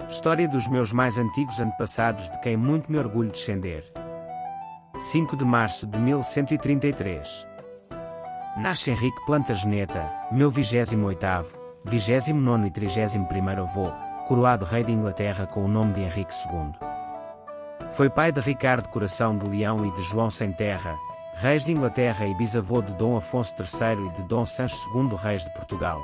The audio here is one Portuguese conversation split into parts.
História dos meus mais antigos antepassados de quem muito me orgulho descender. 5 de março de 1133. Nasce Henrique Plantageneta, meu 28º, 29º e 31º avô, coroado rei de Inglaterra com o nome de Henrique II. Foi pai de Ricardo Coração de Leão e de João Sem Terra, reis de Inglaterra e bisavô de Dom Afonso III e de Dom Sancho II, reis de Portugal.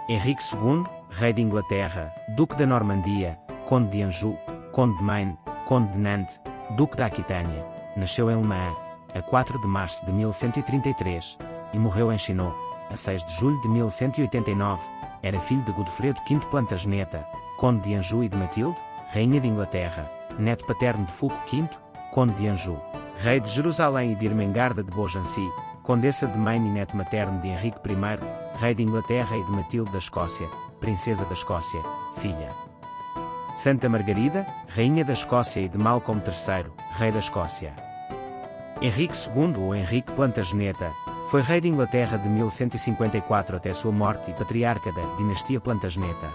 Henrique II, rei de Inglaterra, duque da Normandia, conde de Anjou, conde de Maine, conde de Nantes, duque da Aquitânia, nasceu em Le Mans, a 4 de março de 1133, e morreu em Chinon, a 6 de julho de 1189, era filho de Godofredo V Plantageneta, conde de Anjou e de Matilde, rainha de Inglaterra, neto paterno de Fulco V, conde de Anjou, rei de Jerusalém e de Irmengarda de Beaugency, condessa de Maine e neto materno de Henrique I, rei de Inglaterra e de Matilde da Escócia, princesa da Escócia, filha. Santa Margarida, rainha da Escócia e de Malcolm III, rei da Escócia. Henrique II ou Henrique Plantageneta, foi rei de Inglaterra de 1154 até sua morte e patriarca da dinastia Plantageneta.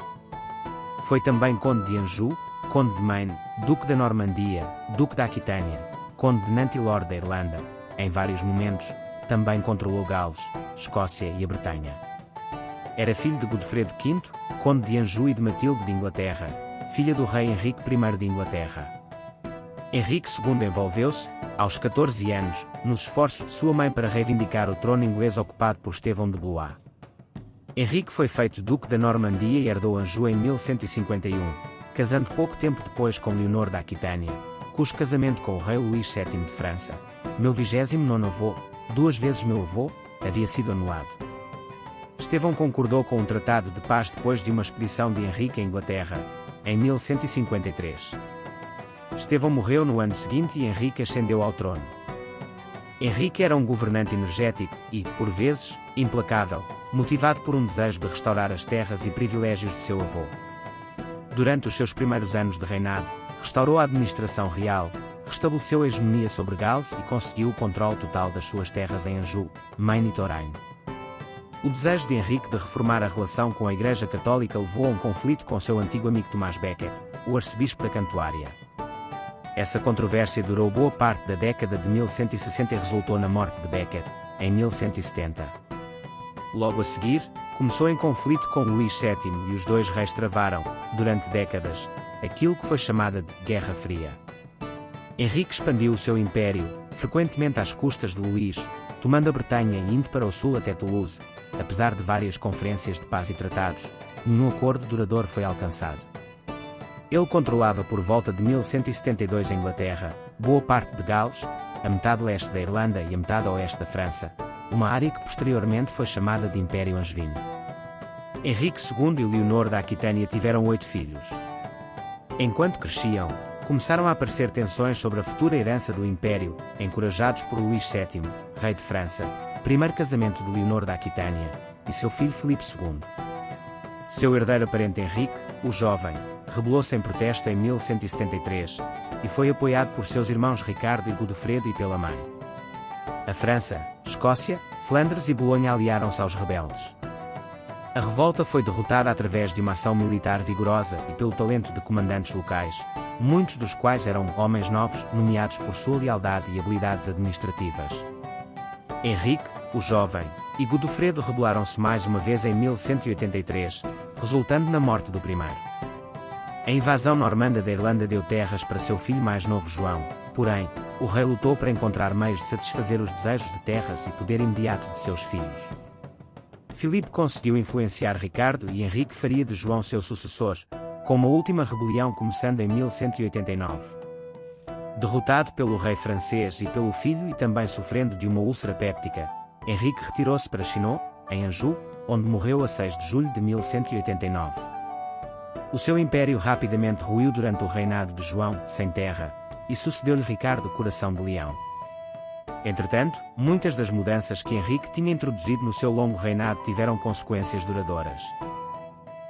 Foi também conde de Anjou, conde de Maine, duque da Normandia, duque da Aquitânia, conde de Nantes e lord da Irlanda. Em vários momentos, também controlou Gales, Escócia e a Bretanha. Era filho de Godofredo V, conde de Anjou e de Matilde de Inglaterra, filha do rei Henrique I de Inglaterra. Henrique II envolveu-se, aos 14 anos, nos esforços de sua mãe para reivindicar o trono inglês ocupado por Estevão de Blois. Henrique foi feito duque da Normandia e herdou Anjou em 1151, casando pouco tempo depois com Leonor da Aquitânia, cujo casamento com o rei Luís VII de França, meu 29º avô, 2 vezes meu avô, havia sido anulado. Estevão concordou com um tratado de paz depois de uma expedição de Henrique à Inglaterra, em 1153. Estevão morreu no ano seguinte e Henrique ascendeu ao trono. Henrique era um governante energético e, por vezes, implacável, motivado por um desejo de restaurar as terras e privilégios de seu avô. Durante os seus primeiros anos de reinado, restaurou a administração real, restabeleceu a hegemonia sobre Gales e conseguiu o controle total das suas terras em Anjou, Maine e Touraine. O desejo de Henrique de reformar a relação com a Igreja Católica levou a um conflito com seu antigo amigo Tomás Becket, o arcebispo da Cantuária. Essa controvérsia durou boa parte da década de 1160 e resultou na morte de Becket, em 1170. Logo a seguir, começou em conflito com Luís VII e os dois reis travaram, durante décadas, aquilo que foi chamada de Guerra Fria. Henrique expandiu o seu império, frequentemente às custas de Luís, tomando a Bretanha e indo para o sul até Toulouse. Apesar de várias conferências de paz e tratados, nenhum acordo duradouro foi alcançado. Ele controlava por volta de 1172 a Inglaterra, boa parte de Gales, a metade leste da Irlanda e a metade oeste da França, uma área que posteriormente foi chamada de Império Angevino. Henrique II e Leonor da Aquitânia tiveram 8 filhos. Enquanto cresciam, começaram a aparecer tensões sobre a futura herança do Império, encorajados por Luís VII, rei de França, primeiro casamento de Leonor da Aquitânia, e seu filho Filipe II. Seu herdeiro aparente Henrique, o jovem, rebelou-se em protesto em 1173, e foi apoiado por seus irmãos Ricardo e Godofredo e pela mãe. A França, Escócia, Flandres e Bolonha aliaram-se aos rebeldes. A revolta foi derrotada através de uma ação militar vigorosa e pelo talento de comandantes locais, muitos dos quais eram homens novos, nomeados por sua lealdade e habilidades administrativas. Henrique, o jovem, e Godofredo rebelaram-se mais uma vez em 1183, resultando na morte do primeiro. A invasão normanda da Irlanda deu terras para seu filho mais novo João, porém, o rei lutou para encontrar meios de satisfazer os desejos de terras e poder imediato de seus filhos. Filipe conseguiu influenciar Ricardo e Henrique faria de João seu sucessor, com uma última rebelião começando em 1189. Derrotado pelo rei francês e pelo filho e também sofrendo de uma úlcera péptica, Henrique retirou-se para Chinon, em Anjou, onde morreu a 6 de julho de 1189. O seu império rapidamente ruiu durante o reinado de João Sem Terra, e sucedeu-lhe Ricardo Coração de Leão. Entretanto, muitas das mudanças que Henrique tinha introduzido no seu longo reinado tiveram consequências duradouras.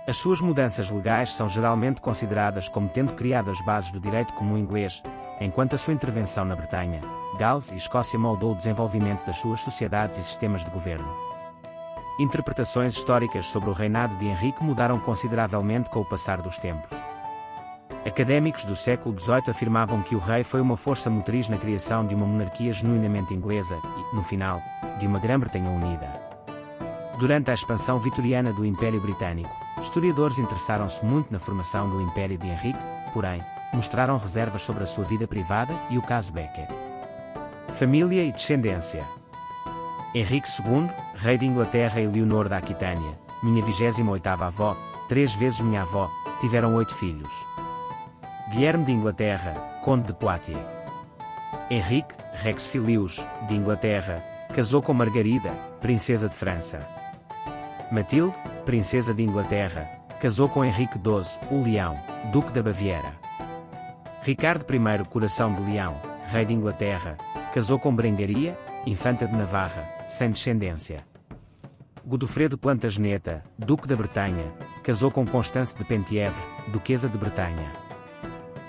As suas mudanças legais são geralmente consideradas como tendo criado as bases do direito comum inglês, enquanto a sua intervenção na Bretanha, Gales e Escócia moldou o desenvolvimento das suas sociedades e sistemas de governo. Interpretações históricas sobre o reinado de Henrique mudaram consideravelmente com o passar dos tempos. Académicos do século XVIII afirmavam que o rei foi uma força motriz na criação de uma monarquia genuinamente inglesa e, no final, de uma Grã-Bretanha unida. Durante a expansão vitoriana do Império Britânico, historiadores interessaram-se muito na formação do Império de Henrique, porém, mostraram reservas sobre a sua vida privada e o caso Becket. Família e descendência. Henrique II, rei de Inglaterra, e Leonor da Aquitânia, minha 28ª avó, 3 vezes minha avó, tiveram 8 filhos. Guilherme de Inglaterra, conde de Poitiers. Henrique, Rex Filius, de Inglaterra, casou com Margarida, princesa de França. Matilde, princesa de Inglaterra, casou com Henrique XII, o Leão, duque da Baviera. Ricardo I, Coração de Leão, rei de Inglaterra, casou com Berengaria, infanta de Navarra, sem descendência. Godofredo Plantageneta, duque da Bretanha, casou com Constance de Penthièvre, duquesa de Bretanha.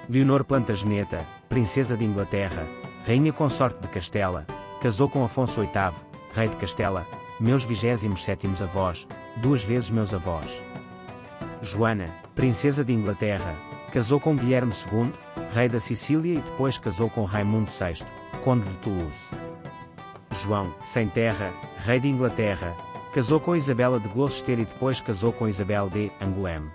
Leonor Plantageneta, princesa de Inglaterra, rainha consorte de Castela, casou com Afonso VIII, rei de Castela, meus 27º avós, 2 vezes meus avós. Joana, princesa de Inglaterra, casou com Guilherme II, rei da Sicília, e depois casou com Raimundo VI, conde de Toulouse. João, sem terra, rei de Inglaterra, casou com Isabela de Gloucester e depois casou com Isabel de Angoulême.